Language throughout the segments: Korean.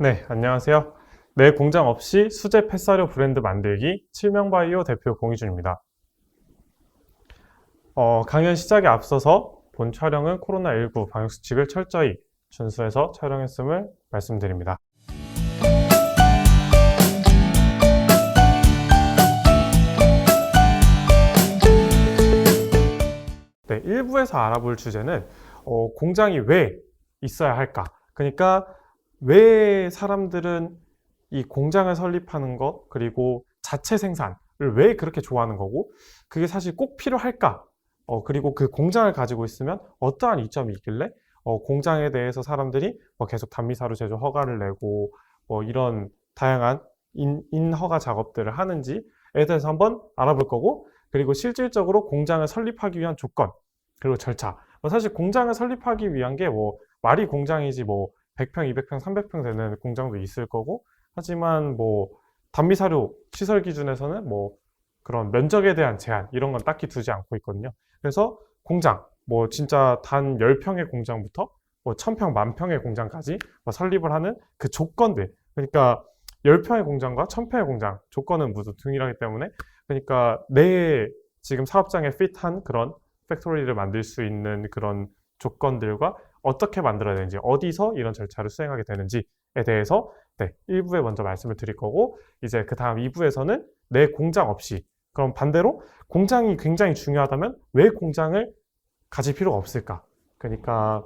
네, 안녕하세요. 내 공장 없이 수제 펫사료 브랜드 만들기 칠명바이오 대표 공희준입니다. 강연 시작에 앞서서 본 촬영은 코로나19 방역수칙을 철저히 준수해서 촬영했음을 말씀드립니다. 네, 1부에서 알아볼 주제는 공장이 왜 있어야 할까? 그러니까 왜 사람들은 이 공장을 설립하는 것, 그리고 자체 생산을 왜 그렇게 좋아하는 거고, 그게 사실 꼭 필요할까? 그리고 그 공장을 가지고 있으면 어떠한 이점이 있길래, 공장에 대해서 사람들이 계속 단미사료 제조 허가를 내고, 이런 다양한 인허가 작업들을 하는지에 대해서 한번 알아볼 거고, 그리고 실질적으로 공장을 설립하기 위한 조건, 그리고 절차. 사실 공장을 설립하기 위한 게 말이 공장이지 100평, 200평, 300평 되는 공장도 있을 거고, 하지만 단미사료 시설 기준에서는 그런 면적에 대한 제한 이런 건 딱히 두지 않고 있거든요. 그래서 공장 진짜 단 10평의 공장부터 1000평, 10,000평의 공장까지 설립을 하는 그 조건들, 그러니까 10평의 공장과 1000평의 공장 조건은 모두 동일하기 때문에, 그러니까 내 지금 사업장에 핏한 그런 팩토리를 만들 수 있는 그런 조건들과 어떻게 만들어야 되는지, 어디서 이런 절차를 수행하게 되는지에 대해서 1부에 먼저 말씀을 드릴 거고, 이제 그 다음 2부에서는 내 공장 없이, 그럼 반대로 공장이 굉장히 중요하다면 왜 공장을 가질 필요가 없을까? 그러니까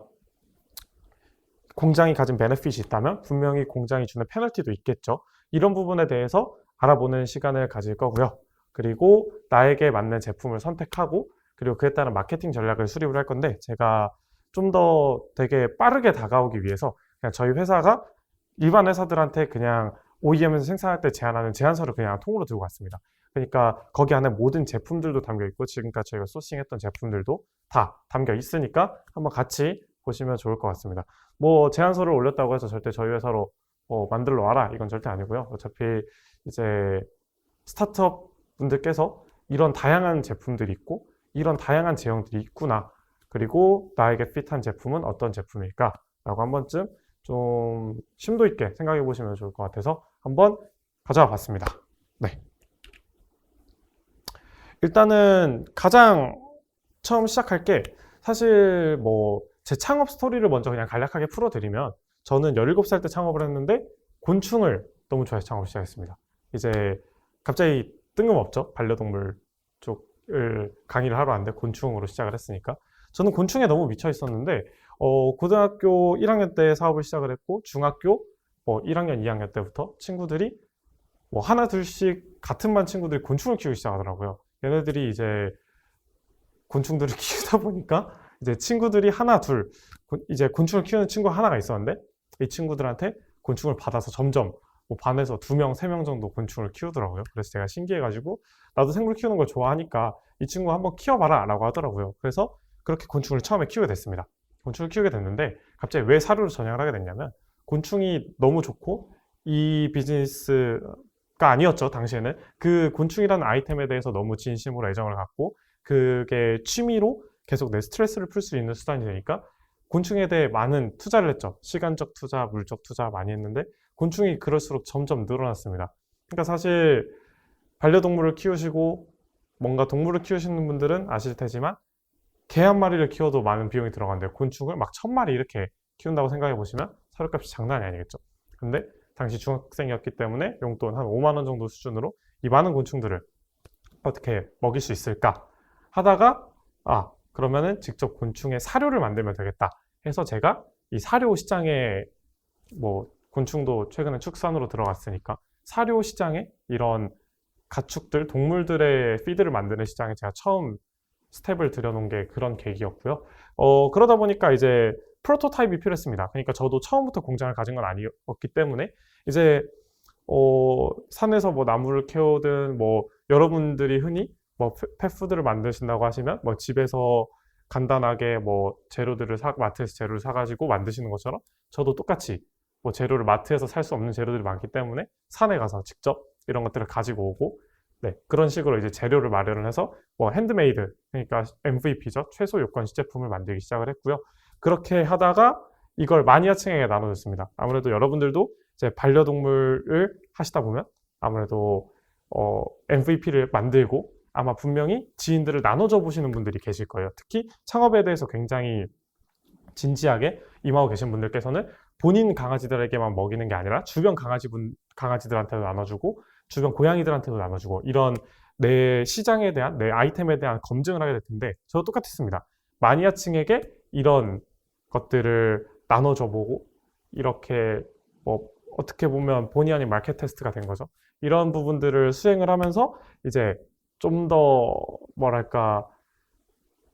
공장이 가진 베네핏이 있다면 분명히 공장이 주는 페널티도 있겠죠. 이런 부분에 대해서 알아보는 시간을 가질 거고요. 그리고 나에게 맞는 제품을 선택하고, 그리고 그에 따른 마케팅 전략을 수립을 할 건데, 제가 좀 더 되게 빠르게 다가오기 위해서 그냥 저희 회사가 일반 회사들한테 그냥 OEM에서 생산할 때 제안하는 제안서를 그냥 통으로 들고 갔습니다. 그러니까 거기 안에 모든 제품들도 담겨 있고, 지금까지 저희가 소싱했던 제품들도 다 담겨 있으니까 한번 같이 보시면 좋을 것 같습니다. 제안서를 올렸다고 해서 절대 저희 회사로 만들러 와라, 이건 절대 아니고요. 어차피 이제 스타트업 분들께서 이런 다양한 제품들이 있고 이런 다양한 제형들이 있구나, 그리고 나에게 핏한 제품은 어떤 제품일까 라고 한 번쯤 좀 심도 있게 생각해 보시면 좋을 것 같아서 한번 가져와 봤습니다. 네. 일단은 가장 처음 시작할 게, 사실 제 창업 스토리를 먼저 그냥 간략하게 풀어드리면, 저는 17살 때 창업을 했는데 곤충을 너무 좋아해서 창업을 시작했습니다. 이제 갑자기 뜬금없죠. 반려동물 쪽을 강의를 하러 왔는데 곤충으로 시작을 했으니까. 저는 곤충에 너무 미쳐 있었는데, 고등학교 1학년 때 사업을 시작을 했고, 중학교 1학년, 2학년 때부터 친구들이 하나 둘씩 같은 반 친구들이 곤충을 키우기 시작하더라고요. 얘네들이 이제 곤충들을 키우다 보니까 이제 친구들이 하나 둘, 이제 곤충을 키우는 친구가 하나가 있었는데, 이 친구들한테 곤충을 받아서 점점 반에서 2명, 3명 정도 곤충을 키우더라고요. 그래서 제가 신기해가지고 나도 생물 키우는 걸 좋아하니까 이 친구 한번 키워봐라 라고 하더라고요. 그래서 그렇게 곤충을 처음에 키우게 됐습니다. 곤충을 키우게 됐는데, 갑자기 왜 사료로 전향을 하게 됐냐면, 곤충이 너무 좋고 이 비즈니스가 아니었죠. 당시에는 그 곤충이라는 아이템에 대해서 너무 진심으로 애정을 갖고, 그게 취미로 계속 내 스트레스를 풀 수 있는 수단이 되니까 곤충에 대해 많은 투자를 했죠. 시간적 투자, 물적 투자 많이 했는데 곤충이 그럴수록 점점 늘어났습니다. 그러니까 사실 반려동물을 키우시고 뭔가 동물을 키우시는 분들은 아실 테지만, 개 한 마리를 키워도 많은 비용이 들어가는데 곤충을 막 1000마리 이렇게 키운다고 생각해 보시면 사료값이 장난이 아니겠죠. 근데 당시 중학생이었기 때문에 용돈 한 5만 원 정도 수준으로 이 많은 곤충들을 어떻게 먹일 수 있을까 하다가, 그러면은 직접 곤충의 사료를 만들면 되겠다 해서, 제가 이 사료 시장에, 곤충도 최근에 축산으로 들어갔으니까 사료 시장에 이런 가축들, 동물들의 피드를 만드는 시장에 제가 처음 스텝을 들여놓은 게 그런 계기였고요. 그러다 보니까 이제 프로토타입이 필요했습니다. 그러니까 저도 처음부터 공장을 가진 건 아니었기 때문에, 이제 산에서 나무를 캐오든, 여러분들이 흔히 펫푸드를 만드신다고 하시면 집에서 간단하게 재료들을 마트에서 재료를 사가지고 만드시는 것처럼, 저도 똑같이 재료를 마트에서 살 수 없는 재료들이 많기 때문에 산에 가서 직접 이런 것들을 가지고 오고, 그런 식으로 이제 재료를 마련을 해서 핸드메이드, 그러니까 MVP죠. 최소 요건 시제품을 만들기 시작을 했고요. 그렇게 하다가 이걸 마니아층에게 나눠줬습니다. 아무래도 여러분들도 이제 반려동물을 하시다 보면 아무래도 MVP를 만들고 아마 분명히 지인들을 나눠줘 보시는 분들이 계실 거예요. 특히 창업에 대해서 굉장히 진지하게 임하고 계신 분들께서는 본인 강아지들에게만 먹이는 게 아니라 주변 강아지들한테도 나눠주고 주변 고양이들한테도 나눠주고 이런 내 시장에 대한 내 아이템에 대한 검증을 하게 될 텐데 저도 똑같았습니다. 마니아층에게 이런 것들을 나눠줘 보고 이렇게 뭐 어떻게 보면 본의 아닌 마켓 테스트가 된 거죠. 이런 부분들을 수행을 하면서 이제 좀 더 뭐랄까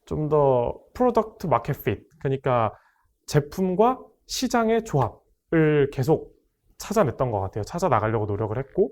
좀 더 프로덕트 마켓 핏 그러니까 제품과 시장의 조합을 계속 찾아냈던 것 같아요. 찾아 나가려고 노력을 했고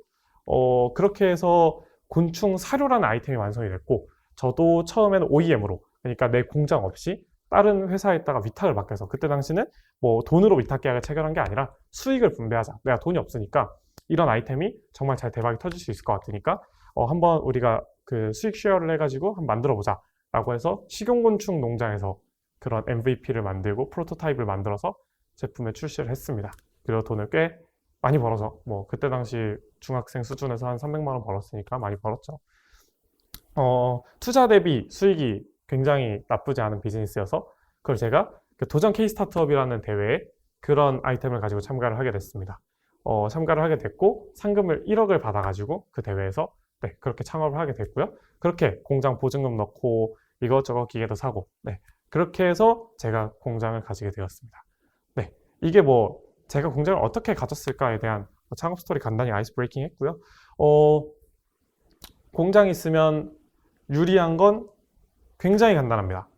그렇게 해서 곤충 사료라는 아이템이 완성이 됐고 저도 처음에는 OEM으로 그러니까 내 공장 없이 다른 회사에다가 위탁을 맡겨서 그때 당시는 뭐 돈으로 위탁 계약을 체결한 게 아니라 수익을 분배하자. 내가 돈이 없으니까 이런 아이템이 정말 잘 대박이 터질 수 있을 것 같으니까 한번 우리가 그 수익 쉐어를 해가지고 한번 만들어 보자 라고 해서 식용곤충 농장에서 그런 MVP를 만들고 프로토타입을 만들어서 제품에 출시를 했습니다. 그리고 돈을 꽤 많이 벌어서 뭐 그때 당시 중학생 수준에서 한 300만 원 벌었으니까 많이 벌었죠. 투자 대비 수익이 굉장히 나쁘지 않은 비즈니스여서 그걸 제가 그 도전 K 스타트업이라는 대회에 그런 아이템을 가지고 참가를 하게 됐습니다. 참가를 하게 됐고 상금을 1억을 받아가지고 그 대회에서 네, 그렇게 창업을 하게 됐고요. 그렇게 공장 보증금 넣고 이것저것 기계도 사고 네, 그렇게 해서 제가 공장을 가지게 되었습니다. 네, 이게 뭐 제가 공장을 어떻게 가졌을까에 대한 창업 스토리 간단히 아이스 브레이킹 했고요. 공장이 있으면 유리한 건 굉장히 간단합니다.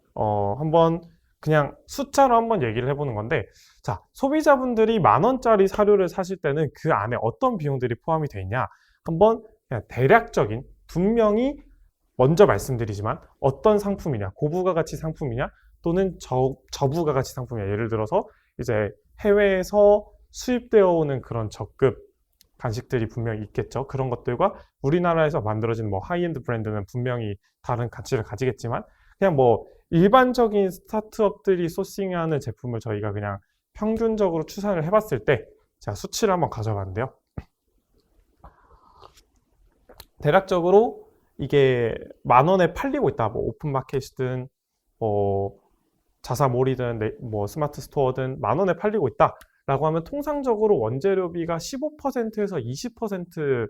한번 그냥 숫자로 한번 얘기를 해보는 건데 자, 소비자분들이 10,000원짜리 사료를 사실 때는 그 안에 어떤 비용들이 포함이 되어 있냐 한번 그냥 대략적인 분명히 먼저 말씀드리지만 어떤 상품이냐 고부가가치 상품이냐 또는 저부가가치 상품이냐 예를 들어서 이제 해외에서 수입되어 오는 그런 저급 간식들이 분명히 있겠죠. 그런 것들과 우리나라에서 만들어진 뭐 하이엔드 브랜드는 분명히 다른 가치를 가지겠지만 그냥 뭐 일반적인 스타트업들이 소싱하는 제품을 저희가 그냥 평균적으로 추산을 해봤을 때 제가 수치를 한번 가져봤는데요. 대략적으로 이게 10,000원에 팔리고 있다. 뭐 오픈마켓이든 뭐 자사몰이든 뭐 스마트 스토어든 10,000원에 팔리고 있다. 라고 하면 통상적으로 원재료비가 15%에서 20%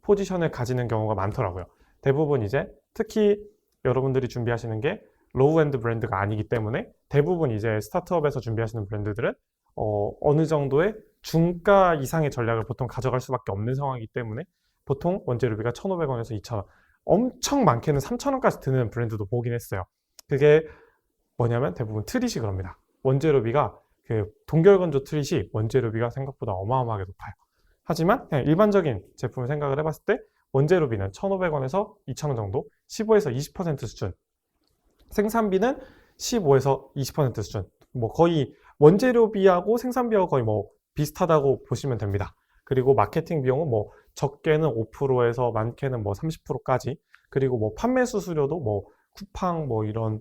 포지션을 가지는 경우가 많더라고요. 대부분 이제 특히 여러분들이 준비하시는 게 로우엔드 브랜드가 아니기 때문에 대부분 이제 스타트업에서 준비하시는 브랜드들은 어느 정도의 중가 이상의 전략을 보통 가져갈 수밖에 없는 상황이기 때문에 보통 원재료비가 1,500원에서 2,000원 엄청 많게는 3,000원까지 드는 브랜드도 보긴 했어요. 그게 뭐냐면 대부분 트릿이 그럽니다. 원재료비가 그 동결건조 트릿이 원재료비가 생각보다 어마어마하게 높아요. 하지만 그냥 일반적인 제품을 생각을 해봤을 때 원재료비는 1,500원에서 2,000원 정도 15에서 20% 수준 생산비는 15에서 20% 수준 뭐 거의 원재료비하고 생산비하고 거의 뭐 비슷하다고 보시면 됩니다. 그리고 마케팅 비용은 뭐 적게는 5%에서 많게는 뭐 30%까지 그리고 뭐 판매 수수료도 뭐 쿠팡 뭐 이런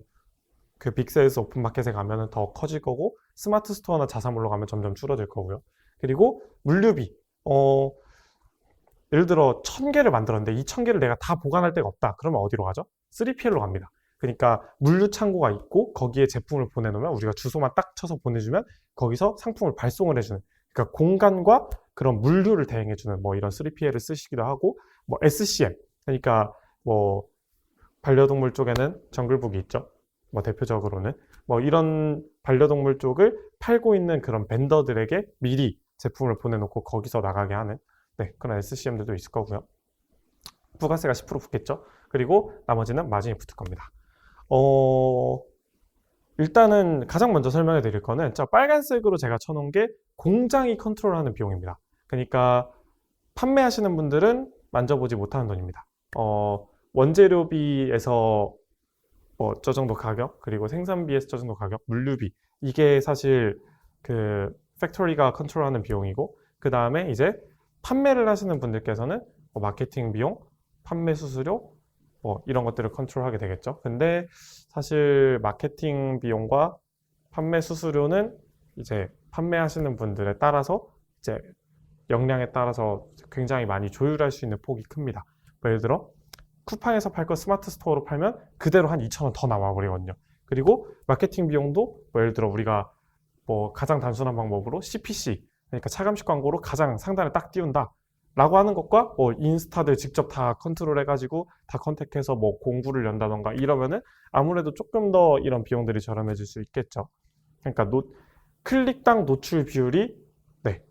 그 빅세일즈 오픈마켓에 가면은 더 커질 거고 스마트 스토어나 자사몰로 가면 점점 줄어들 거고요. 그리고 물류비 예를 들어 1,000개를 만들었는데 이 1,000개를 내가 다 보관할 데가 없다. 그러면 어디로 가죠? 3PL로 갑니다. 그러니까 물류 창고가 있고 거기에 제품을 보내놓으면 우리가 주소만 딱 쳐서 보내주면 거기서 상품을 발송을 해주는 그러니까 공간과 그런 물류를 대행해주는 뭐 이런 3PL을 쓰시기도 하고 뭐 SCM 그러니까 뭐 반려동물 쪽에는 정글북이 있죠. 뭐 대표적으로는 뭐 이런 반려동물 쪽을 팔고 있는 그런 벤더들에게 미리 제품을 보내놓고 거기서 나가게 하는 네, 그런 SCM들도 있을 거고요. 부가세가 10% 붙겠죠. 그리고 나머지는 마진이 붙을 겁니다. 일단은 가장 먼저 설명해 드릴 거는 저 빨간색으로 제가 쳐놓은 게 공장이 컨트롤하는 비용입니다. 그러니까 판매하시는 분들은 만져보지 못하는 돈입니다. 원재료비에서 뭐 저 정도 가격 그리고 생산비에서 저 정도 가격 물류비 이게 사실 그 팩토리가 컨트롤하는 비용이고 그 다음에 이제 판매를 하시는 분들께서는 뭐 마케팅 비용 판매 수수료 뭐 이런 것들을 컨트롤하게 되겠죠. 근데 사실 마케팅 비용과 판매 수수료는 이제 판매하시는 분들에 따라서 이제 역량에 따라서 굉장히 많이 조율할 수 있는 폭이 큽니다. 뭐 예를 들어 쿠팡에서 팔 거 스마트 스토어로 팔면 그대로 한 2,000원 더 나와버리거든요. 그리고 마케팅 비용도 뭐 예를 들어 우리가 뭐 가장 단순한 방법으로 CPC, 그러니까 차감식 광고로 가장 상단에 딱 띄운다 라고 하는 것과 뭐 인스타들 직접 다 컨트롤 해가지고 다 컨택해서 뭐 공구를 연다던가 이러면은 아무래도 조금 더 이런 비용들이 저렴해질 수 있겠죠. 그러니까 클릭당 노출 비율이 네,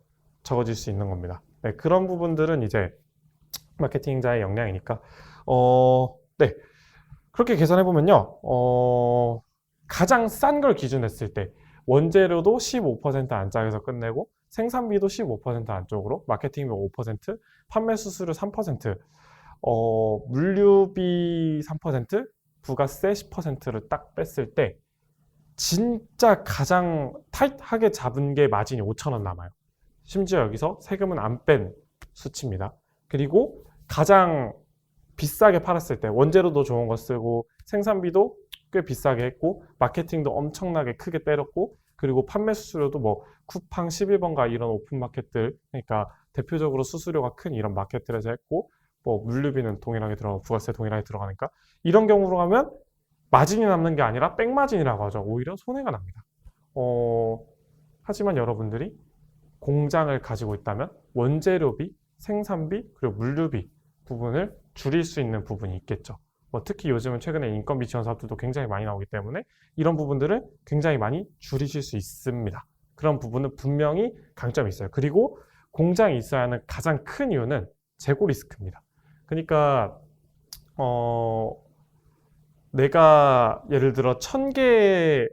적어질 수 있는 겁니다. 네, 그런 부분들은 이제 마케팅자의 역량이니까 네, 그렇게 계산해 보면요, 가장 싼 걸 기준했을 때 원재료도 15% 안짝에서 끝내고 생산비도 15% 안쪽으로, 마케팅비 5%, 판매 수수료 3%, 물류비 3%, 부가세 10%를 딱 뺐을 때 진짜 가장 타이트하게 잡은 게 마진이 5,000원 남아요. 심지어 여기서 세금은 안 뺀 수치입니다. 그리고 가장 비싸게 팔았을 때 원재료도 좋은 거 쓰고 생산비도 꽤 비싸게 했고 마케팅도 엄청나게 크게 때렸고 그리고 판매 수수료도 뭐 쿠팡 11번가 이런 오픈 마켓들, 그러니까 대표적으로 수수료가 큰 이런 마켓들에서 했고 뭐 물류비는 동일하게 들어가고 부가세 동일하게 들어가니까 이런 경우로 가면 마진이 남는 게 아니라 백마진이라고 하죠. 오히려 손해가 납니다. 하지만 여러분들이 공장을 가지고 있다면 원재료비, 생산비, 그리고 물류비 부분을 줄일 수 있는 부분이 있겠죠. 뭐 특히 요즘은 최근에 인건비 지원 사업들도 굉장히 많이 나오기 때문에 이런 부분들을 굉장히 많이 줄이실 수 있습니다. 그런 부분은 분명히 강점이 있어요. 그리고 공장이 있어야 하는 가장 큰 이유는 재고 리스크입니다. 그러니까 내가 예를 들어 1,000개,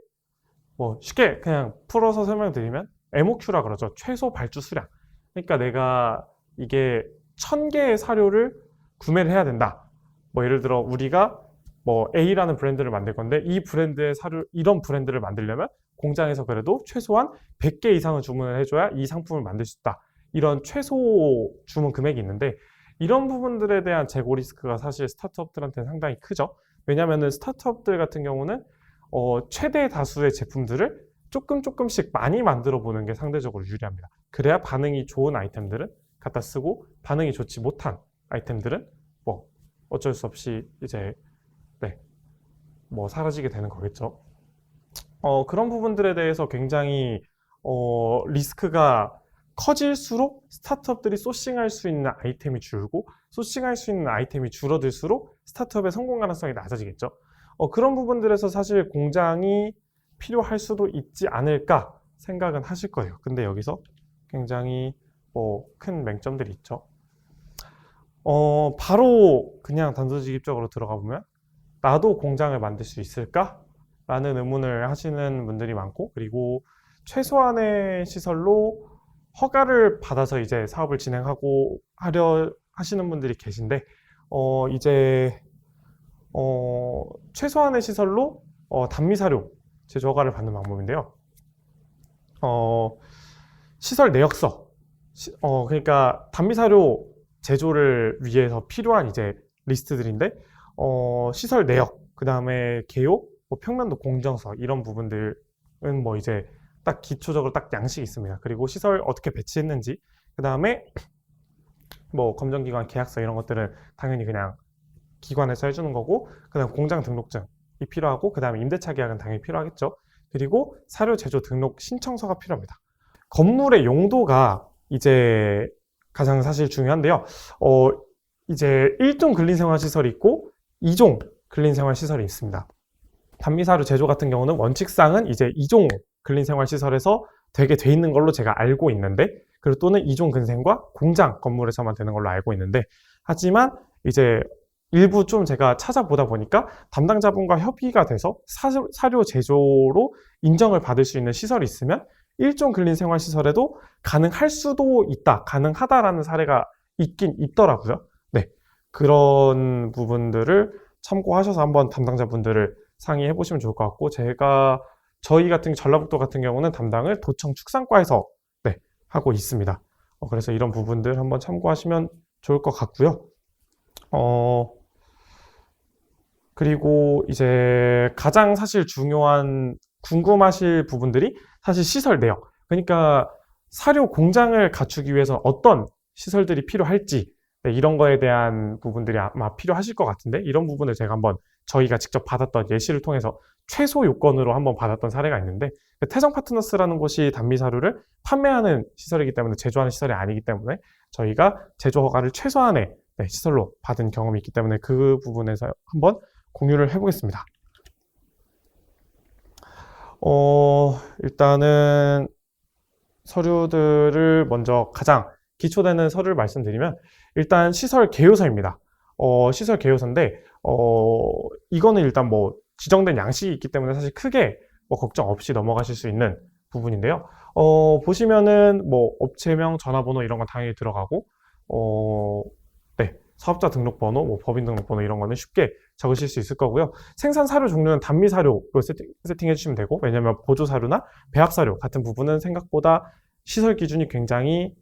뭐 쉽게 그냥 풀어서 설명드리면 MOQ라 그러죠. 최소 발주 수량. 그러니까 내가 이게 1,000개의 사료를 구매를 해야 된다. 뭐 예를 들어 우리가 뭐 A라는 브랜드를 만들 건데 이 브랜드의 사료, 이런 브랜드를 만들려면 공장에서 그래도 최소한 100개 이상을 주문을 해줘야 이 상품을 만들 수 있다. 이런 최소 주문 금액이 있는데 이런 부분들에 대한 재고 리스크가 사실 스타트업들한테는 상당히 크죠. 왜냐하면 스타트업들 같은 경우는 최대 다수의 제품들을 조금씩 많이 만들어 보는 게 상대적으로 유리합니다. 그래야 반응이 좋은 아이템들은 갖다 쓰고 반응이 좋지 못한 아이템들은 뭐 어쩔 수 없이 이제 뭐 사라지게 되는 거겠죠. 그런 부분들에 대해서 굉장히 리스크가 커질수록 스타트업들이 소싱할 수 있는 아이템이 줄고 소싱할 수 있는 아이템이 줄어들수록 스타트업의 성공 가능성이 낮아지겠죠. 그런 부분들에서 사실 공장이 필요할 수도 있지 않을까 생각은 하실 거예요. 근데 여기서 굉장히 뭐 큰 맹점들이 있죠. 바로 그냥 단도직입적으로 들어가 보면 나도 공장을 만들 수 있을까? 라는 의문을 하시는 분들이 많고 그리고 최소한의 시설로 허가를 받아서 이제 사업을 진행하고 하려 하시는 분들이 계신데 이제 최소한의 시설로 단미사료 제조 허가를 받는 방법인데요. 시설 내역서 그러니까 단미사료 제조를 위해서 필요한 이제 리스트들인데 시설 내역, 그 다음에 개요, 뭐 평면도 공정서 이런 부분들은 뭐 이제 딱 기초적으로 딱 양식이 있습니다. 그리고 시설 어떻게 배치했는지, 그 다음에 뭐 검정기관 계약서 이런 것들은 당연히 그냥 기관에서 해주는 거고, 그 다음 공장 등록증이 필요하고, 그 다음에 임대차 계약은 당연히 필요하겠죠. 그리고 사료 제조 등록 신청서가 필요합니다. 건물의 용도가 이제 가장 사실 중요한데요. 이제 1종 근린생활시설이 있고 2종 근린생활시설이 있습니다. 단미사료 제조 같은 경우는 원칙상은 이제 2종 근린생활시설에서 되게 돼 있는 걸로 제가 알고 있는데, 그리고 또는 2종 근생과 공장 건물에서만 되는 걸로 알고 있는데, 하지만 이제 일부 좀 제가 찾아보다 보니까 담당자분과 협의가 돼서 사료 제조로 인정을 받을 수 있는 시설이 있으면 1종 근린생활시설에도 가능할 수도 있다, 가능하다라는 사례가 있긴 있더라고요. 네, 그런 부분들을 참고하셔서 한번 담당자분들을 상의해 보시면 좋을 것 같고, 저희 같은 전라북도 같은 경우는 담당을 도청 축산과에서 하고 있습니다. 그래서 이런 부분들 한번 참고하시면 좋을 것 같고요. 그리고 이제 가장 사실 중요한 궁금하실 부분들이 사실 시설 내역. 그러니까 사료 공장을 갖추기 위해서 어떤 시설들이 필요할지 네, 이런 거에 대한 부분들이 아마 필요하실 것 같은데 이런 부분을 제가 한번 저희가 직접 받았던 예시를 통해서 최소 요건으로 한번 받았던 사례가 있는데 태정 파트너스라는 곳이 단미사료를 판매하는 시설이기 때문에 제조하는 시설이 아니기 때문에 저희가 제조 허가를 최소한의 네, 시설로 받은 경험이 있기 때문에 그 부분에서 한번 공유를 해보겠습니다. 일단은 서류들을 먼저 가장 기초되는 서류를 말씀드리면 일단 시설 개요서입니다. 시설 개요서인데 이거는 일단 뭐 지정된 양식이 있기 때문에 사실 크게 뭐 걱정 없이 넘어가실 수 있는 부분인데요. 보시면은 뭐 업체명, 전화번호 이런 건 당연히 들어가고 네, 사업자 등록번호, 뭐 법인 등록번호 이런 거는 쉽게 적으실 수 있을 거고요. 생산 사료 종류는 단미 사료로 세팅해 주시면 되고 왜냐면 보조 사료나 배합 사료 같은 부분은 생각보다 시설 기준이 굉장히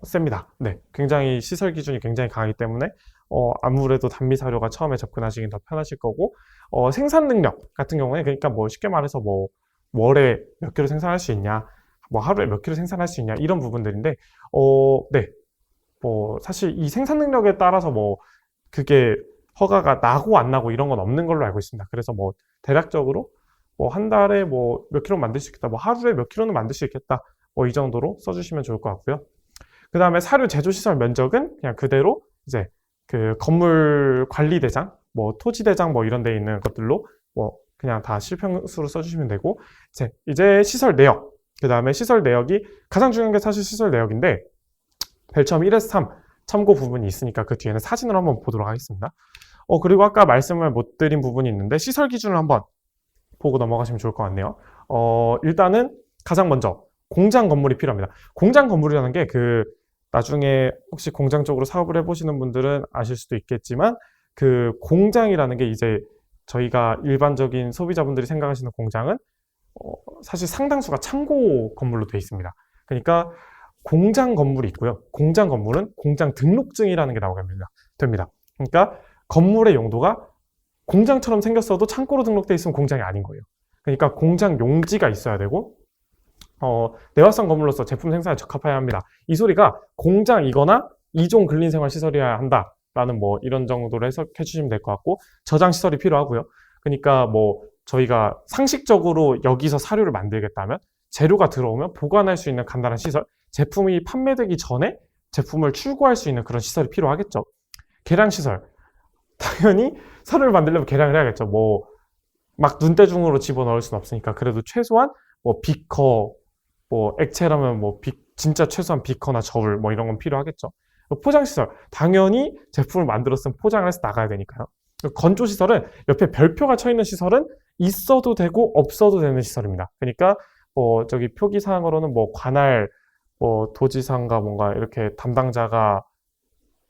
셉니다. 네, 굉장히 시설 기준이 굉장히 강하기 때문에 아무래도 단미 사료가 처음에 접근하시긴 더 편하실 거고 생산 능력 같은 경우에 그러니까 뭐 쉽게 말해서 뭐 월에 몇 킬로 생산할 수 있냐, 뭐 하루에 몇 킬로 생산할 수 있냐 이런 부분들인데 네, 뭐 사실 이 생산 능력에 따라서 뭐 그게 허가가 나고 안 나고 이런 건 없는 걸로 알고 있습니다. 그래서 뭐 대략적으로 뭐 한 달에 뭐 몇 킬로 만들 수 있겠다, 뭐 하루에 몇 킬로는 만들 수 있겠다, 뭐 이 정도로 써주시면 좋을 것 같고요. 그 다음에 사료 제조 시설 면적은 그냥 그대로 이제 그 건물 관리 대장, 뭐 토지 대장 뭐 이런 데 있는 것들로 뭐 그냥 다 실평수로 써주시면 되고 이제 시설 내역, 그 다음에 시설 내역이 가장 중요한 게 사실 시설 내역인데 별점 1에서 3 참고 부분이 있으니까 그 뒤에는 사진을 한번 보도록 하겠습니다. 그리고 아까 말씀을 못 드린 부분이 있는데 시설 기준을 한번 보고 넘어가시면 좋을 것 같네요. 일단은 가장 먼저 공장 건물이 필요합니다. 공장 건물이라는 게 나중에 혹시 공장 쪽으로 사업을 해보시는 분들은 아실 수도 있겠지만 그 공장이라는 게 이제 저희가 일반적인 소비자분들이 생각하시는 공장은 사실 상당수가 창고 건물로 되어 있습니다. 그러니까 공장 건물이 있고요. 공장 건물은 공장 등록증이라는 게 나오게 됩니다. 그러니까 건물의 용도가 공장처럼 생겼어도 창고로 등록되어 있으면 공장이 아닌 거예요. 그러니까 공장 용지가 있어야 되고 내화성 건물로서 제품 생산에 적합해야 합니다. 이 소리가 공장이거나 이종 근린생활시설이어야 한다라는 뭐 이런 정도로 해석해 주시면 될 것 같고 저장 시설이 필요하고요. 그러니까 뭐 저희가 상식적으로 여기서 사료를 만들겠다면 재료가 들어오면 보관할 수 있는 간단한 시설, 제품이 판매되기 전에 제품을 출고할 수 있는 그런 시설이 필요하겠죠. 계량시설, 당연히 사료를 만들려면 계량을 해야겠죠. 뭐 막 눈대중으로 집어넣을 수는 없으니까 그래도 최소한 뭐 비커, 뭐 액체라면 뭐 진짜 최소한 비커나 저울 뭐 이런 건 필요하겠죠. 포장시설, 당연히 제품을 만들었으면 포장을 해서 나가야 되니까요. 건조시설은 옆에 별표가 쳐 있는 시설은 있어도 되고 없어도 되는 시설입니다. 그러니까 뭐 저기 표기사항으로는 뭐 관할 뭐 도지사인가 뭔가 이렇게 담당자가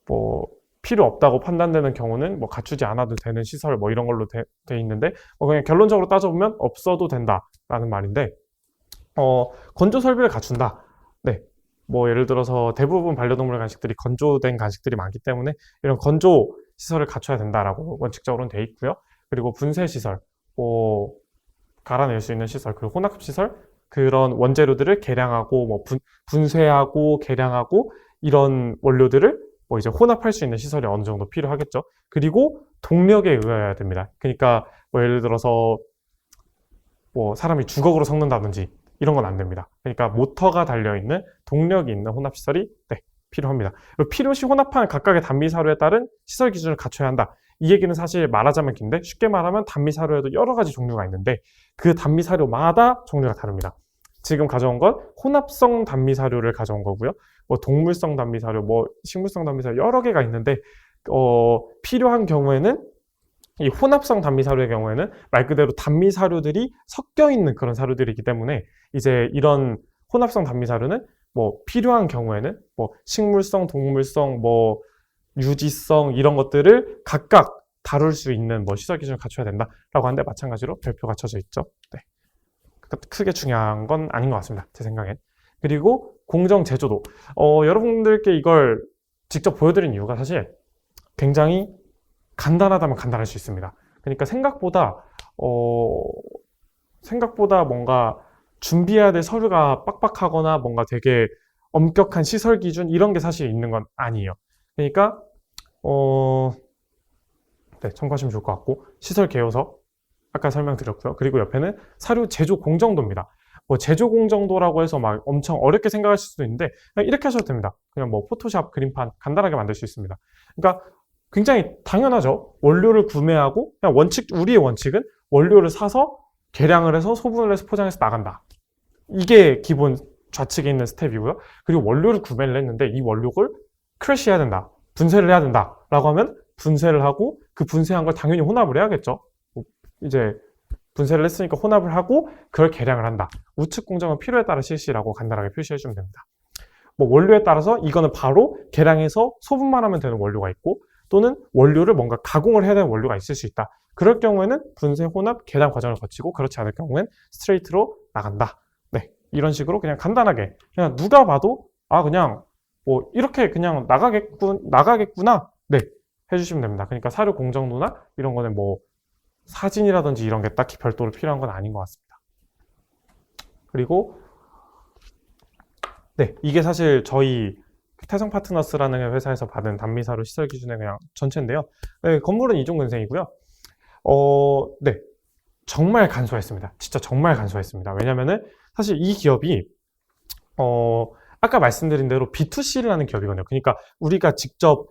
뭐 필요 없다고 판단되는 경우는 뭐 갖추지 않아도 되는 시설 뭐 이런 걸로 돼 있는데 그냥 결론적으로 따져보면 없어도 된다라는 말인데 건조 설비를 갖춘다. 네, 뭐 예를 들어서 대부분 반려동물 간식들이 건조된 간식들이 많기 때문에 이런 건조 시설을 갖춰야 된다라고 원칙적으로는 돼 있고요. 그리고 분쇄 시설, 뭐 갈아낼 수 있는 시설, 그리고 혼합 시설, 그런 원재료들을 계량하고 뭐 분쇄하고 계량하고 이런 원료들을 뭐 이제 혼합할 수 있는 시설이 어느 정도 필요하겠죠. 그리고 동력에 의해야 됩니다. 그러니까 뭐 예를 들어서 뭐 사람이 주걱으로 섞는다든지 이런 건 안 됩니다. 그러니까 모터가 달려있는 동력이 있는 혼합시설이 네, 필요합니다. 필요시 혼합한 각각의 단미사료에 따른 시설 기준을 갖춰야 한다. 이 얘기는 사실 말하자면 긴데 쉽게 말하면 단미사료에도 여러 가지 종류가 있는데 그 단미사료마다 종류가 다릅니다. 지금 가져온 건 혼합성 단미사료를 가져온 거고요. 뭐 동물성 단미사료, 뭐 식물성 단미사료 여러 개가 있는데 필요한 경우에는 이 혼합성 단미사료의 경우에는 말 그대로 단미사료들이 섞여 있는 그런 사료들이기 때문에 이제 이런 혼합성 단미사료는 뭐 필요한 경우에는 뭐 식물성, 동물성, 뭐 유지성 이런 것들을 각각 다룰 수 있는 뭐 시설 기준을 갖춰야 된다라고 하는데 마찬가지로 별표가 쳐져 있죠. 네. 크게 중요한 건 아닌 것 같습니다. 제 생각엔. 그리고 공정 제조도. 여러분들께 이걸 직접 보여드린 이유가 사실 굉장히 간단하다면 간단할 수 있습니다. 그러니까 생각보다 뭔가 준비해야 될 서류가 빡빡하거나 뭔가 되게 엄격한 시설 기준 이런 게 사실 있는 건 아니에요. 그러니까 네, 참고하시면 좋을 것 같고 시설 개요서 아까 설명드렸고요. 그리고 옆에는 사료 제조 공정도입니다. 뭐 제조 공정도라고 해서 막 엄청 어렵게 생각하실 수도 있는데 그냥 이렇게 하셔도 됩니다. 그냥 뭐 포토샵 그림판 간단하게 만들 수 있습니다. 그러니까 굉장히 당연하죠. 원료를 구매하고 그냥 우리의 원칙은 원료를 사서 계량을 해서 소분을 해서 포장해서 나간다. 이게 기본 좌측에 있는 스텝이고요. 그리고 원료를 구매를 했는데 이 원료를 크래시해야 된다. 분쇄를 해야 된다. 라고 하면 분쇄를 하고 그 분쇄한 걸 당연히 혼합을 해야겠죠. 이제 분쇄를 했으니까 혼합을 하고 그걸 계량을 한다. 우측 공정은 필요에 따라 실시라고 간단하게 표시해주면 됩니다. 뭐 원료에 따라서 이거는 바로 계량해서 소분만 하면 되는 원료가 있고 또는 원료를 뭔가 가공을 해야 되는 원료가 있을 수 있다. 그럴 경우에는 분쇄, 혼합, 계량 과정을 거치고 그렇지 않을 경우에는 스트레이트로 나간다. 네, 이런 식으로 그냥 간단하게 그냥 누가 봐도 그냥 뭐 이렇게 그냥 나가겠구나. 네, 해주시면 됩니다. 그러니까 사료 공정도나 이런 거는 뭐 사진이라든지 이런 게 딱히 별도로 필요한 건 아닌 것 같습니다. 그리고 네, 이게 사실 저희 태성 파트너스라는 회사에서 받은 단미사료 시설 기준의 그냥 전체인데요. 네, 건물은 이종근생이고요. 네, 정말 간소했습니다. 진짜 정말 간소했습니다. 왜냐면은 사실 이 기업이 아까 말씀드린 대로 B2C를 하는 기업이거든요. 그러니까 우리가 직접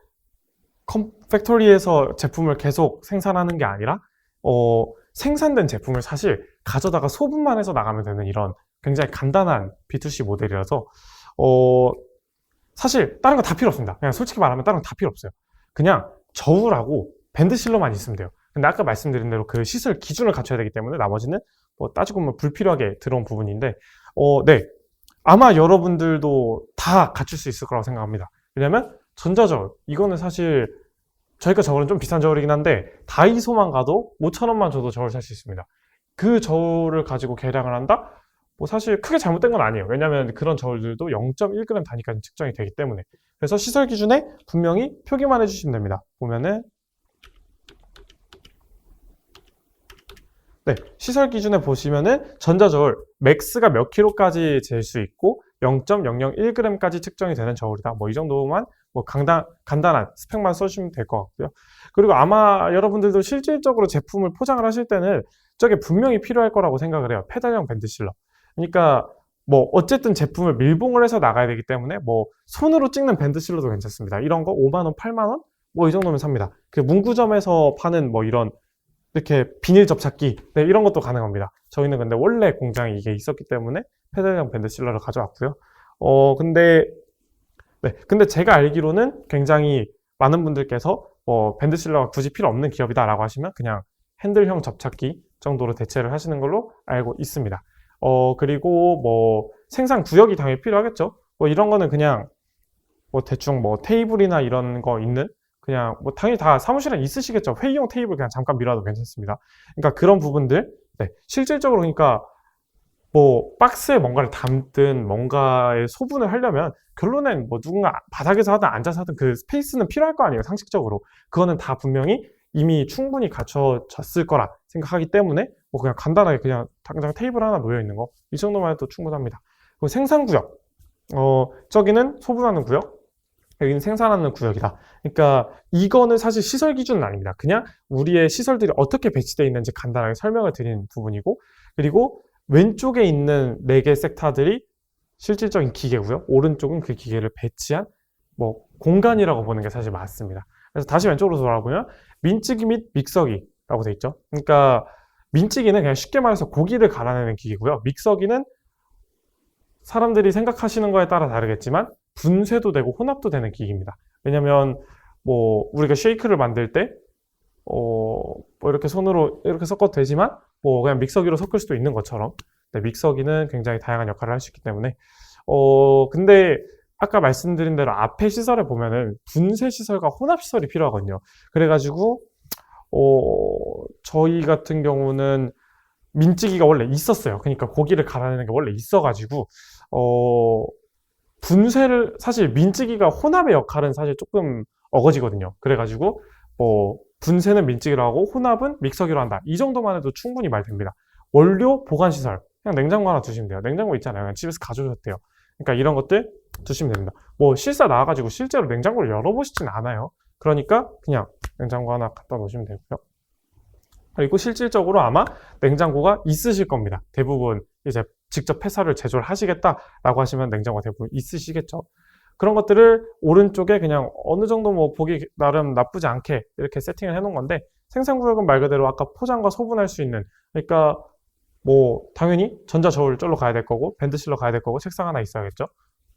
팩토리에서 제품을 계속 생산하는 게 아니라 생산된 제품을 사실 가져다가 소분만 해서 나가면 되는 이런 굉장히 간단한 B2C 모델이라서 사실 다른 거 다 필요 없습니다. 그냥 솔직히 말하면 다른 거 다 필요 없어요. 그냥 저울하고 밴드실러만 있으면 돼요. 근데 아까 말씀드린 대로 그 시설 기준을 갖춰야 되기 때문에 나머지는 뭐 따지고 보면 불필요하게 들어온 부분인데 네, 아마 여러분들도 다 갖출 수 있을 거라고 생각합니다. 왜냐면 전자저울 이거는 사실 저희가 저울은 좀 비싼 저울이긴 한데 다이소만 가도 5,000원만 줘도 저울 살 수 있습니다. 그 저울을 가지고 계량을 한다? 뭐 사실 크게 잘못된 건 아니에요. 왜냐하면 그런 저울들도 0.1g 단위까지 측정이 되기 때문에. 그래서 시설 기준에 분명히 표기만 해주시면 됩니다. 보면은 네, 시설 기준에 보시면은 전자저울 맥스가 몇 킬로까지 잴 수 있고 0.001g까지 측정이 되는 저울이다. 뭐 이 정도만 뭐 간단한 스펙만 써주시면 될 것 같고요. 그리고 아마 여러분들도 실질적으로 제품을 포장을 하실 때는 저게 분명히 필요할 거라고 생각을 해요. 페달형 밴드실러. 그러니까 뭐 어쨌든 제품을 밀봉을 해서 나가야 되기 때문에 뭐 손으로 찍는 밴드실러도 괜찮습니다. 이런 거 5만 원, 8만 원? 뭐 이 정도면 삽니다. 그 문구점에서 파는 뭐 이런 이렇게 비닐 접착기 네, 이런 것도 가능합니다. 저희는 근데 원래 공장에 이게 있었기 때문에 페달형 밴드실러를 가져왔고요. 근데 제가 알기로는 굉장히 많은 분들께서 밴드실러가 굳이 필요 없는 기업이다라고 하시면 그냥 핸들형 접착기 정도로 대체를 하시는 걸로 알고 있습니다. 그리고 뭐 생산 구역이 당연히 필요하겠죠. 뭐 이런 거는 그냥 뭐 대충 뭐 테이블이나 이런 거 있는 그냥 뭐 당연히 다 사무실에 있으시겠죠. 회의용 테이블 그냥 잠깐 밀어도 괜찮습니다. 그러니까 그런 부분들 네, 실질적으로 그러니까 뭐 박스에 뭔가를 담든 뭔가의 소분을 하려면 결론엔 뭐 누군가 바닥에서 하든 앉아서 하든 그 스페이스는 필요할 거 아니에요. 상식적으로 그거는 다 분명히 이미 충분히 갖춰졌을 거라 생각하기 때문에 뭐 그냥 간단하게 그냥 당장 테이블 하나 놓여 있는 거 이 정도만 해도 충분합니다. 그리고 생산구역 저기는 소분하는 구역 여기는 생산하는 구역이다. 그러니까 이거는 사실 시설 기준은 아닙니다. 그냥 우리의 시설들이 어떻게 배치되어 있는지 간단하게 설명을 드리는 부분이고 그리고 왼쪽에 있는 4개 섹터들이 실질적인 기계고요. 오른쪽은 그 기계를 배치한 뭐 공간이라고 보는 게 사실 맞습니다. 그래서 다시 왼쪽으로 돌아보면 민찌기 및 믹서기라고 돼 있죠. 그러니까 민찌기는 그냥 쉽게 말해서 고기를 갈아내는 기계고요. 믹서기는 사람들이 생각하시는 거에 따라 다르겠지만 분쇄도 되고 혼합도 되는 기기입니다. 왜냐면 뭐 우리가 쉐이크를 만들 때 뭐 이렇게 손으로 이렇게 섞어도 되지만 뭐 그냥 믹서기로 섞을 수도 있는 것처럼 네, 믹서기는 굉장히 다양한 역할을 할 수 있기 때문에 근데 아까 말씀드린 대로 앞에 시설에 보면은 분쇄 시설과 혼합 시설이 필요하거든요. 그래가지고 저희 같은 경우는 민찌기가 원래 있었어요. 그러니까 고기를 갈아내는 게 원래 있어가지고 분쇄를 사실 민찌기가 혼합의 역할은 사실 조금 어거지거든요. 그래가지고 분쇄는 민찌기로 하고 혼합은 믹서기로 한다. 이 정도만 해도 충분히 말 됩니다. 원료 보관 시설 그냥 냉장고 하나 두시면 돼요. 냉장고 있잖아요. 그냥 집에서 가져오셔도 돼요. 그러니까 이런 것들 두시면 됩니다. 뭐 실사 나와가지고 실제로 냉장고를 열어보시진 않아요. 그러니까 그냥 냉장고 하나 갖다 놓으시면 되고요. 그리고 실질적으로 아마 냉장고가 있으실 겁니다. 대부분 이제 직접 회사를 제조를 하시겠다라고 하시면 냉장고가 대부분 있으시겠죠. 그런 것들을 오른쪽에 그냥 어느 정도 뭐 보기 나름 나쁘지 않게 이렇게 세팅을 해 놓은 건데, 생산구역은 말 그대로 아까 포장과 소분할 수 있는, 그러니까 뭐 당연히 전자저울 쫄로 가야 될 거고 밴드실로 가야 될 거고 책상 하나 있어야겠죠.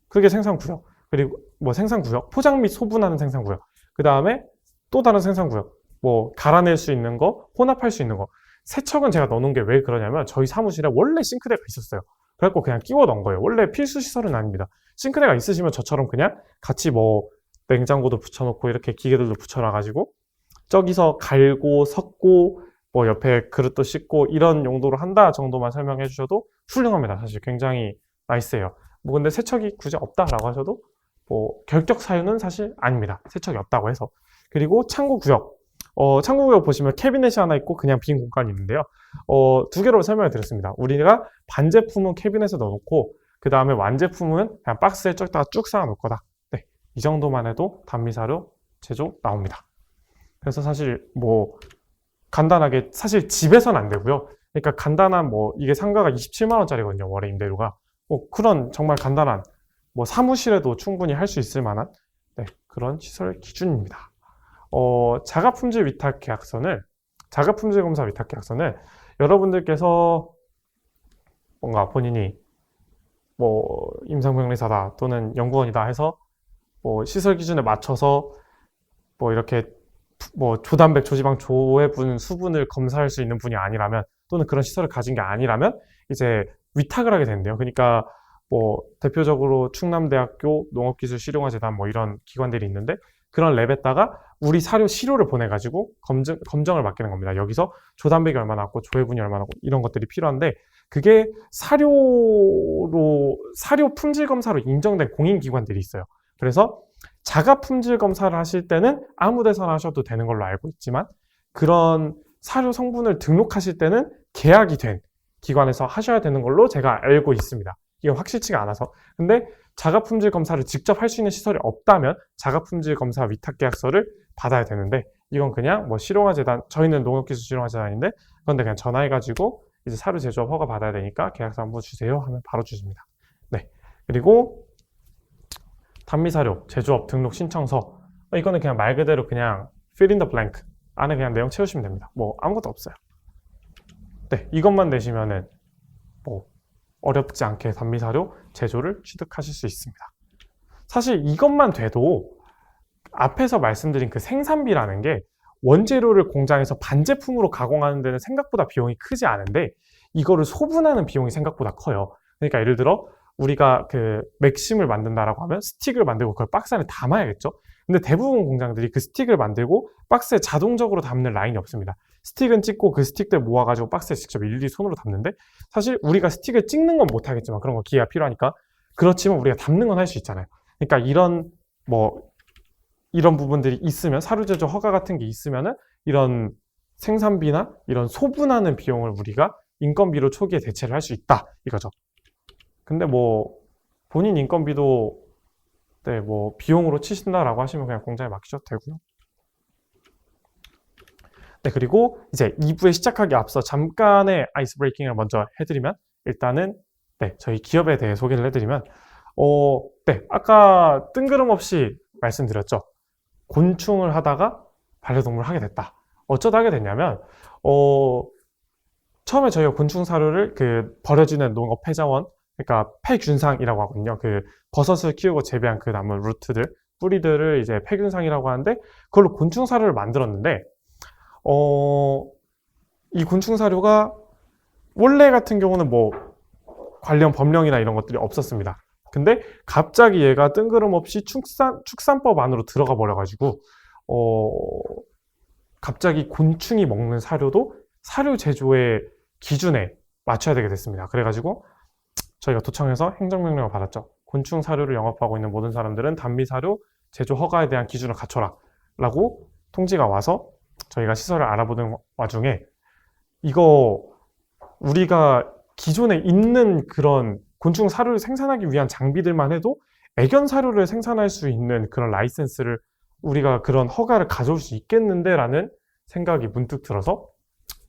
그게 생산구역. 그리고 뭐 생산구역, 포장 및 소분하는 생산구역. 그 다음에 또 다른 생산구역, 뭐 갈아낼 수 있는 거, 혼합할 수 있는 거. 세척은 제가 넣어놓은 게 왜 그러냐면 저희 사무실에 원래 싱크대가 있었어요. 그래갖고 그냥 끼워 넣은 거예요. 원래 필수 시설은 아닙니다. 싱크대가 있으시면 저처럼 그냥 같이 뭐 냉장고도 붙여놓고 이렇게 기계들도 붙여놔가지고 저기서 갈고 섞고 뭐 옆에 그릇도 씻고 이런 용도로 한다 정도만 설명해 주셔도 훌륭합니다. 사실 굉장히 나이스해요. 뭐 근데 세척이 굳이 없다라고 하셔도 뭐 결격 사유는 사실 아닙니다. 세척이 없다고 해서. 그리고 창고 구역. 창고 구역 보시면 캐비넷이 하나 있고 그냥 빈 공간이 있는데요. 두 개로 설명을 드렸습니다. 우리가 반제품은 캐비넷에 넣어놓고 그 다음에 완제품은 그냥 박스에 쫙다가 쭉 쌓아놓을 거다. 네, 이 정도만 해도 단미사료 제조 나옵니다. 그래서 사실 뭐 간단하게 사실 집에서는 안 되고요. 그러니까 간단한 뭐 이게 상가가 27만 원짜리거든요. 월에 임대료가. 뭐 그런 정말 간단한 뭐 사무실에도 충분히 할 수 있을 만한 네, 그런 시설 기준입니다. 자가품질 위탁 계약서는 자가품질 검사 위탁 계약서는 여러분들께서 뭔가 본인이 뭐 임상병리사다 또는 연구원이다 해서 뭐 시설 기준에 맞춰서 뭐 이렇게 뭐 조단백, 조지방, 조해분, 수분을 검사할 수 있는 분이 아니라면 또는 그런 시설을 가진 게 아니라면 이제 위탁을 하게 되는데요. 그러니까 뭐 대표적으로 충남대학교 농업기술실용화재단 뭐 이런 기관들이 있는데 그런 랩에다가 우리 사료 시료를 보내가지고 검정을 맡기는 겁니다. 여기서 조단백이 얼마나 났고 조해분이 얼마나 났고 이런 것들이 필요한데 그게 사료 품질 검사로 인정된 공인기관들이 있어요. 그래서 자가 품질 검사를 하실 때는 아무 데서나 하셔도 되는 걸로 알고 있지만 그런 사료 성분을 등록하실 때는 계약이 된 기관에서 하셔야 되는 걸로 제가 알고 있습니다. 이건 확실치가 않아서. 근데 자가 품질 검사를 직접 할 수 있는 시설이 없다면 자가 품질 검사 위탁 계약서를 받아야 되는데 이건 그냥 뭐 실용화재단, 저희는 농업기술 실용화재단인데 그런데 그냥 전화해가지고 이제 사료 제조업 허가 받아야 되니까 계약서 한번 주세요 하면 바로 주십니다. 네. 그리고 단미사료 제조업 등록 신청서, 이거는 그냥 말 그대로 그냥 fill in the blank 안에 그냥 내용 채우시면 됩니다. 뭐 아무것도 없어요. 네, 이것만 내시면은 뭐 어렵지 않게 단미사료 제조를 취득하실 수 있습니다. 사실 이것만 돼도 앞에서 말씀드린 그 생산비라는 게 원재료를 공장에서 반제품으로 가공하는 데는 생각보다 비용이 크지 않은데 이거를 소분하는 비용이 생각보다 커요. 그러니까 예를 들어 우리가 그 맥심을 만든다라고 하면 스틱을 만들고 그걸 박스 안에 담아야겠죠. 근데 대부분 공장들이 그 스틱을 만들고 박스에 자동적으로 담는 라인이 없습니다. 스틱은 찍고 그 스틱들 모아가지고 박스에 직접 일일이 손으로 담는데 사실 우리가 스틱을 찍는 건 못하겠지만 그런 거 기회가 필요하니까 그렇지만 우리가 담는 건 할 수 있잖아요. 그러니까 이런 부분들이 있으면 사료 제조 허가 같은 게 있으면은 이런 생산비나 이런 소분하는 비용을 우리가 인건비로 초기에 대체를 할 수 있다 이거죠. 근데 뭐 본인 인건비도 네, 뭐 비용으로 치신다라고 하시면 그냥 공장에 맡기셔도 되고요. 네, 그리고 이제 2부에 시작하기 앞서 잠깐의 아이스 브레이킹을 먼저 해드리면 일단은 네, 저희 기업에 대해 소개를 해드리면 네, 아까 뜬구름없이 말씀드렸죠. 곤충을 하다가 반려동물을 하게 됐다. 어쩌다 하게 됐냐면 처음에 저희가 곤충 사료를 그 버려지는 농업 폐자원, 그러니까 폐균상이라고 하거든요. 그 버섯을 키우고 재배한 그 나무 루트들, 뿌리들을 이제 폐균상이라고 하는데 그걸로 곤충 사료를 만들었는데 이 곤충 사료가 원래 같은 경우는 뭐 관련 법령이나 이런 것들이 없었습니다. 근데 갑자기 얘가 뜬구름없이 축산법 안으로 들어가 버려가지고 갑자기 곤충이 먹는 사료도 사료 제조의 기준에 맞춰야 되게 됐습니다. 그래가지고 저희가 도청에서 행정명령을 받았죠. 곤충 사료를 영업하고 있는 모든 사람들은 단미사료 제조 허가에 대한 기준을 갖춰라 라고 통지가 와서 저희가 시설을 알아보는 와중에 이거 우리가 기존에 있는 그런 곤충 사료를 생산하기 위한 장비들만 해도 애견 사료를 생산할 수 있는 그런 라이센스를 우리가 그런 허가를 가져올 수 있겠는데 라는 생각이 문득 들어서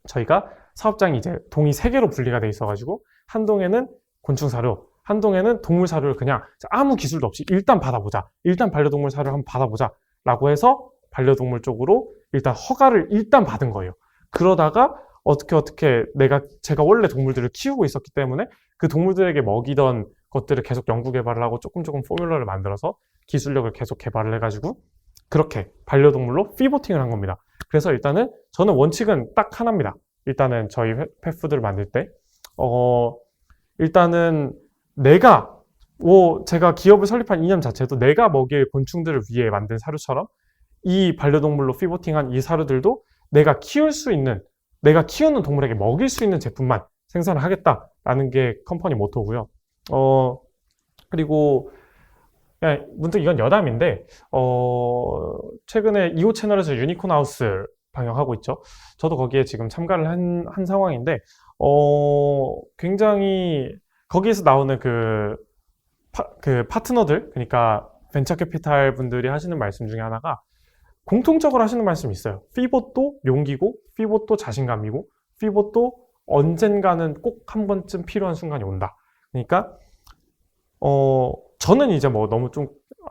저희가 사업장이 이제 동이 3개로 분리가 돼 있어가지고 한 동에는 곤충 사료, 한 동에는 동물 사료를 그냥 아무 기술도 없이 일단 받아보자. 일단 반려동물 사료를 한번 받아보자. 라고 해서 반려동물 쪽으로 일단 허가를 일단 받은 거예요. 그러다가 어떻게 제가 원래 동물들을 키우고 있었기 때문에 그 동물들에게 먹이던 것들을 계속 연구 개발을 하고 조금 포뮬러를 만들어서 기술력을 계속 개발을 해가지고 그렇게 반려동물로 피보팅을 한 겁니다. 그래서 일단은 저는 원칙은 딱 하나입니다. 일단은 저희 펫푸드를 만들 때 일단은 제가 기업을 설립한 이념 자체도 내가 먹일 곤충들을 위해 만든 사료처럼 이 반려동물로 피보팅한 이 사료들도 내가 키우는 동물에게 먹일 수 있는 제품만 생산을 하겠다라는 게 컴퍼니 모토고요. 그리고 문득 이건 여담인데 최근에 2호 채널에서 유니콘 하우스 방영하고 있죠. 저도 거기에 지금 참가를 한 상황인데 굉장히 거기에서 나오는 그 파트너들, 그러니까 벤처 캐피탈 분들이 하시는 말씀 중에 하나가 공통적으로 하시는 말씀이 있어요. 피봇도 용기고, 피봇도 자신감이고, 피봇도 언젠가는 꼭 한 번쯤 필요한 순간이 온다. 그러니까 저는 이제 뭐 너무 좀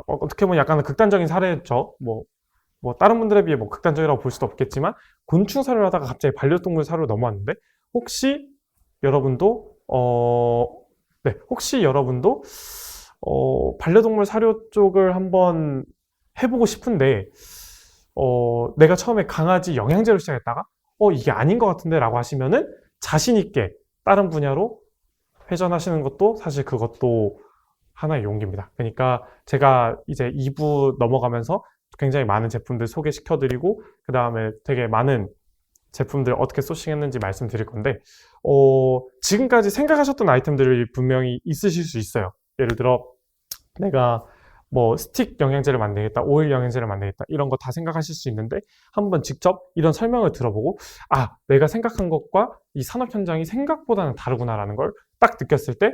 어떻게 보면 약간 극단적인 사례죠. 뭐 다른 분들에 비해 뭐 극단적이라고 볼 수도 없겠지만 곤충 사료를 하다가 갑자기 반려동물 사료로 넘어왔는데 혹시 여러분도 반려동물 사료 쪽을 한번 해보고 싶은데 내가 처음에 강아지 영양제로 시작했다가 이게 아닌 것 같은데 라고 하시면은 자신 있게 다른 분야로 회전하시는 것도 사실 그것도 하나의 용기입니다. 그러니까 제가 이제 2부 넘어가면서 굉장히 많은 제품들 소개시켜드리고 그 다음에 되게 많은 제품들 어떻게 소싱했는지 말씀드릴 건데 지금까지 생각하셨던 아이템들이 분명히 있으실 수 있어요. 예를 들어 내가 뭐 스틱 영양제를 만들겠다, 오일 영양제를 만들겠다 이런 거 다 생각하실 수 있는데 한번 직접 이런 설명을 들어보고 내가 생각한 것과 이 산업 현장이 생각보다는 다르구나라는 걸 딱 느꼈을 때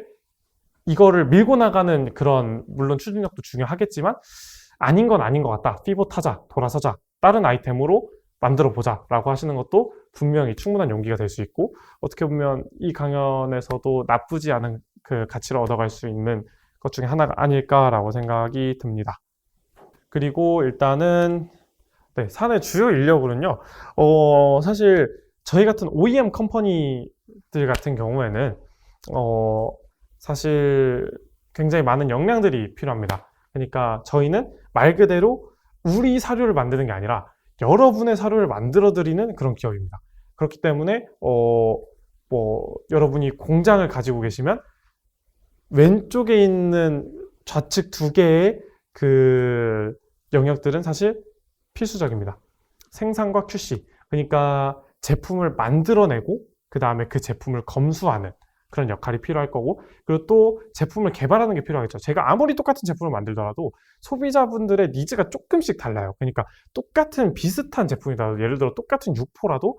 이거를 밀고 나가는 그런 물론 추진력도 중요하겠지만 아닌 건 아닌 것 같다. 피봇하자, 돌아서자, 다른 아이템으로 만들어 보자 라고 하시는 것도 분명히 충분한 용기가 될 수 있고 어떻게 보면 이 강연에서도 나쁘지 않은 그 가치를 얻어갈 수 있는 것 중에 하나가 아닐까라고 생각이 듭니다. 그리고 일단은 사내 주요 인력으로는요. 사실 저희 같은 OEM 컴퍼니들 같은 경우에는 사실 굉장히 많은 역량들이 필요합니다. 그러니까 저희는 말 그대로 우리 사료를 만드는 게 아니라 여러분의 사료를 만들어 드리는 그런 기업입니다. 그렇기 때문에 여러분이 공장을 가지고 계시면 왼쪽에 있는 좌측 2개의 그 영역들은 사실 필수적입니다. 생산과 QC. 그러니까 제품을 만들어내고 그 다음에 그 제품을 검수하는 그런 역할이 필요할 거고 그리고 또 제품을 개발하는 게 필요하겠죠. 제가 아무리 똑같은 제품을 만들더라도 소비자분들의 니즈가 조금씩 달라요. 그러니까 똑같은 비슷한 제품이다. 예를 들어 똑같은 육포라도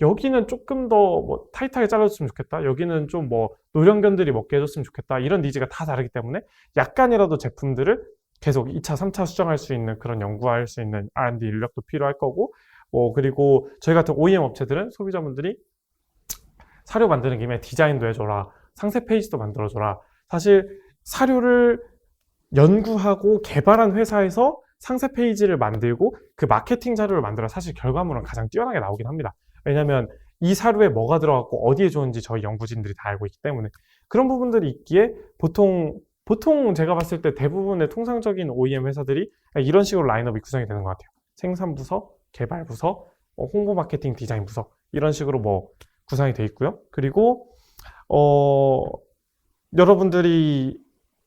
여기는 조금 더 타이트하게 잘라줬으면 좋겠다. 여기는 좀 노령견들이 먹게 해줬으면 좋겠다. 이런 니즈가 다 다르기 때문에 약간이라도 제품들을 계속 2차, 3차 수정할 수 있는 그런 연구할 수 있는 R&D 인력도 필요할 거고 그리고 저희 같은 OEM 업체들은 소비자분들이 사료 만드는 김에 디자인도 해줘라. 상세 페이지도 만들어줘라. 사실 사료를 연구하고 개발한 회사에서 상세 페이지를 만들고 그 마케팅 자료를 만들어 사실 결과물은 가장 뛰어나게 나오긴 합니다. 왜냐하면 이 사료에 뭐가 들어갔고 어디에 좋은지 저희 연구진들이 다 알고 있기 때문에 그런 부분들이 있기에 보통 제가 봤을 때 대부분의 통상적인 OEM 회사들이 이런 식으로 라인업이 구성이 되는 것 같아요. 생산부서, 개발부서, 홍보 마케팅 디자인 부서 이런 식으로 구성이 되어 있고요. 그리고 여러분들이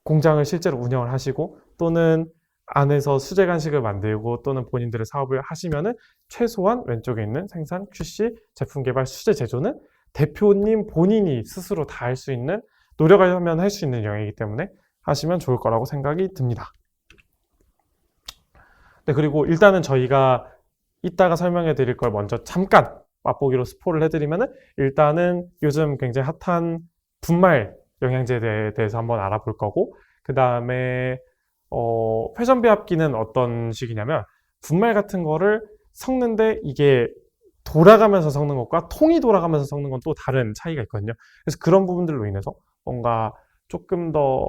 공장을 실제로 운영을 하시고 또는 안에서 수제 간식을 만들고 또는 본인들의 사업을 하시면은 최소한 왼쪽에 있는 생산, QC, 제품 개발, 수제 제조는 대표님 본인이 스스로 다 할 수 있는 노력을 하면 할 수 있는 영역이기 때문에 하시면 좋을 거라고 생각이 듭니다. 그리고 일단은 저희가 이따가 설명해 드릴 걸 먼저 잠깐 맛보기로 스포를 해드리면은 일단은 요즘 굉장히 핫한 분말 영양제에 대해서 한번 알아볼 거고, 그 다음에 회전비압기는 어떤 식이냐면 분말 같은 거를 섞는데 이게 돌아가면서 섞는 것과 통이 돌아가면서 섞는 건 또 다른 차이가 있거든요. 그래서 그런 부분들로 인해서 뭔가 조금 더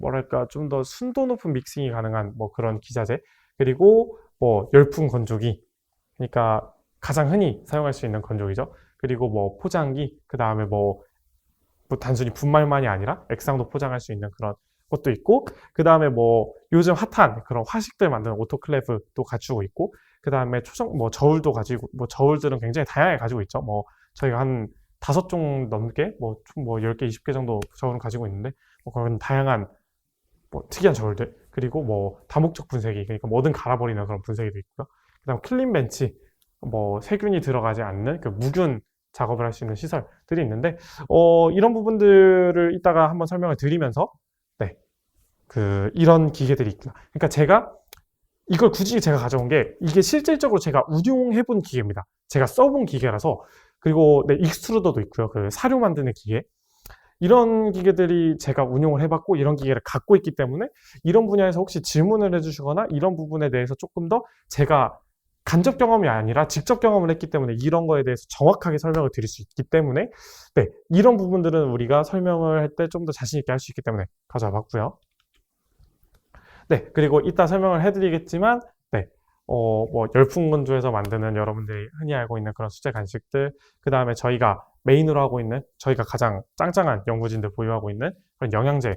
뭐랄까 좀 더 순도 높은 믹싱이 가능한 뭐 그런 기자재, 그리고 뭐 열풍 건조기, 그러니까 가장 흔히 사용할 수 있는 건조기죠. 그리고 뭐 포장기, 그 다음에 뭐 단순히 분말만이 아니라 액상도 포장할 수 있는 그런 것도 있고, 그 다음에 뭐 요즘 핫한 그런 화식들 만드는 오토클레브도 갖추고 있고, 그 다음에 뭐 저울도 가지고, 뭐 저울들은 굉장히 다양하게 가지고 있죠. 뭐 저희가 한 5종 넘게 총 10개, 20개 정도 저울을 가지고 있는데, 뭐 그런 다양한 뭐 특이한 저울들, 그리고 뭐 다목적 분쇄기, 그러니까 뭐든 갈아버리는 그런 분쇄기도 있고요. 그 다음 클린 벤치, 뭐 세균이 들어가지 않는 그 무균 작업을 할 수 있는 시설들이 있는데, 이런 부분들을 이따가 한번 설명을 드리면서, 네, 이런 기계들이 있구나. 그러니까 이걸 굳이 제가 가져온 게, 이게 실질적으로 제가 운용해 본 기계입니다. 제가 써본 기계라서. 그리고 네, 익스트루더도 있고요. 그 사료 만드는 기계. 이런 기계들이 제가 운용을 해봤고, 이런 기계를 갖고 있기 때문에 이런 분야에서 혹시 질문을 해주시거나 이런 부분에 대해서 조금 더 제가 간접 경험이 아니라 직접 경험을 했기 때문에 이런 거에 대해서 정확하게 설명을 드릴 수 있기 때문에, 네, 이런 부분들은 우리가 설명을 할 때 좀 더 자신 있게 할 수 있기 때문에 가져와 봤고요. 네, 그리고 이따 설명을 해드리겠지만, 네, 뭐 열풍 건조해서 만드는 여러분들이 흔히 알고 있는 그런 수제 간식들, 그 다음에 저희가 메인으로 하고 있는, 저희가 가장 짱짱한 연구진들 보유하고 있는 그런 영양제,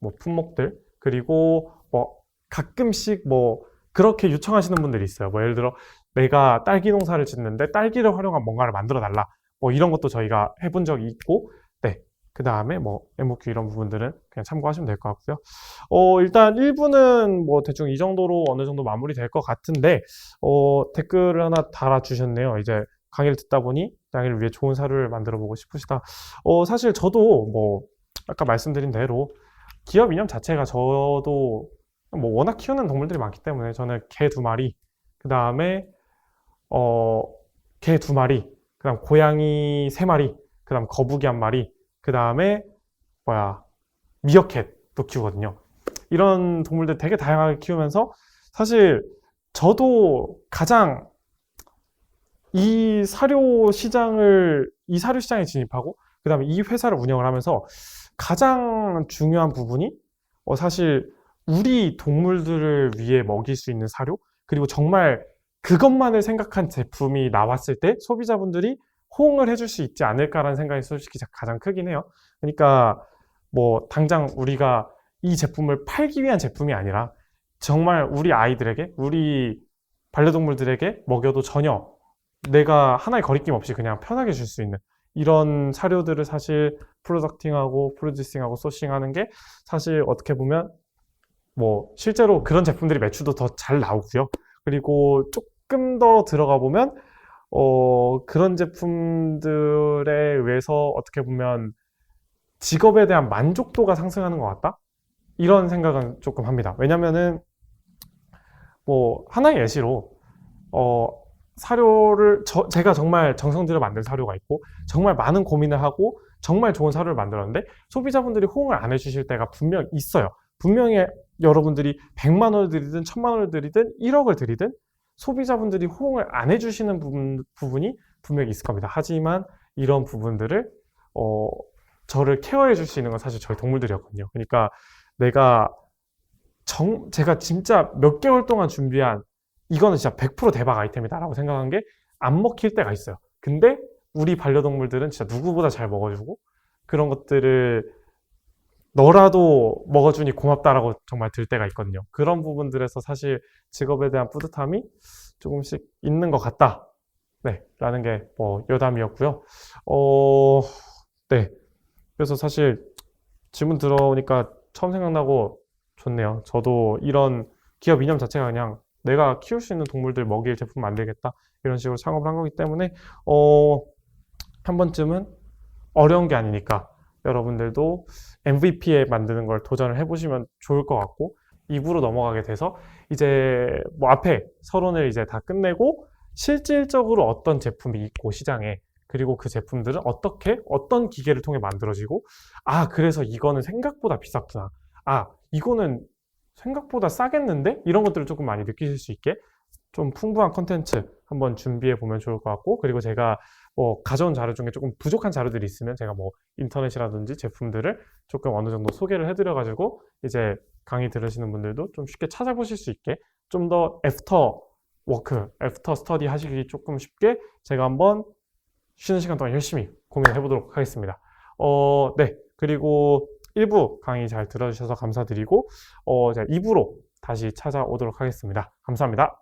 뭐 품목들, 그리고 뭐 가끔씩 뭐 그렇게 요청하시는 분들이 있어요. 뭐 예를 들어 내가 딸기 농사를 짓는데 딸기를 활용한 뭔가를 만들어 달라, 뭐 이런 것도 저희가 해본 적이 있고, 네, 그 다음에 뭐 MOQ 이런 부분들은 그냥 참고하시면 될 것 같고요. 일단 1부는 뭐 대충 이 정도로 어느 정도 마무리 될 것 같은데, 댓글을 하나 달아주셨네요. 이제 강의를 듣다 보니 강의를 위해 좋은 사료를 만들어 보고 싶으시다. 사실 저도 뭐 아까 말씀드린 대로 기업 이념 자체가, 저도 뭐 워낙 키우는 동물들이 많기 때문에 저는 개 2마리, 그 다음에 개 2마리, 그 다음 고양이 3마리, 그 다음 거북이 1마리, 그 다음에 미어캣도 키우거든요. 이런 동물들 되게 다양하게 키우면서 사실 저도 가장 이 사료 시장에 진입하고, 그 다음에 이 회사를 운영을 하면서 가장 중요한 부분이 사실 우리 동물들을 위해 먹일 수 있는 사료, 그리고 정말 그것만을 생각한 제품이 나왔을 때 소비자분들이 호응을 해줄 수 있지 않을까라는 생각이 솔직히 가장 크긴 해요. 그러니까 뭐 당장 우리가 이 제품을 팔기 위한 제품이 아니라 정말 우리 아이들에게, 우리 반려동물들에게 먹여도 전혀 내가 하나의 거리낌 없이 그냥 편하게 줄 수 있는 이런 사료들을 사실 프로덕팅하고 프로듀싱하고 소싱하는 게 사실 어떻게 보면 뭐 실제로 그런 제품들이 매출도 더 잘 나오고요. 그리고 조금 더 들어가 보면 그런 제품들에 의해서 어떻게 보면 직업에 대한 만족도가 상승하는 것 같다? 이런 생각은 조금 합니다. 왜냐면은 뭐 하나의 예시로 사료를 제가 정말 정성 들여 만든 사료가 있고 정말 많은 고민을 하고 정말 좋은 사료를 만들었는데 소비자분들이 호응을 안 해주실 때가 분명 있어요. 분명히 여러분들이 100만 원을 들이든 1000만 원을 들이든 1억을 들이든 소비자분들이 호응을 안 해주시는 부분이 분명히 있을 겁니다. 하지만 이런 부분들을 저를 케어해 줄 수 있는 건 사실 저희 동물들이었거든요. 그러니까 제가 진짜 몇 개월 동안 준비한 이거는 진짜 100% 대박 아이템이다 라고 생각한 게 안 먹힐 때가 있어요. 근데 우리 반려동물들은 진짜 누구보다 잘 먹어주고 그런 것들을 너라도 먹어주니 고맙다라고 정말 들 때가 있거든요. 그런 부분들에서 사실 직업에 대한 뿌듯함이 조금씩 있는 것 같다. 네, 라는 게 뭐 여담이었고요. 네. 그래서 사실 질문 들어오니까 처음 생각나고 좋네요. 저도 이런 기업 이념 자체가 그냥 내가 키울 수 있는 동물들 먹일 제품 만들겠다 이런 식으로 창업을 한 거기 때문에 한 번쯤은 어려운 게 아니니까 여러분들도 MVP에 만드는 걸 도전을 해보시면 좋을 것 같고, 2부로 넘어가게 돼서 이제 뭐 앞에 서론을 이제 다 끝내고 실질적으로 어떤 제품이 있고 시장에, 그리고 그 제품들은 어떤 기계를 통해 만들어지고, 아, 그래서 이거는 생각보다 비쌌구나. 아, 이거는 생각보다 싸겠는데? 이런 것들을 조금 많이 느끼실 수 있게 좀 풍부한 컨텐츠 한번 준비해 보면 좋을 것 같고, 그리고 제가 가져온 자료 중에 조금 부족한 자료들이 있으면 제가 인터넷이라든지 제품들을 조금 어느 정도 소개를 해드려가지고 이제 강의 들으시는 분들도 좀 쉽게 찾아보실 수 있게 좀 더 애프터 스터디 하시기 조금 쉽게 제가 한번 쉬는 시간 동안 열심히 고민해 보도록 하겠습니다. 네. 그리고 1부 강의 잘 들어주셔서 감사드리고, 제가 2부로 다시 찾아오도록 하겠습니다. 감사합니다.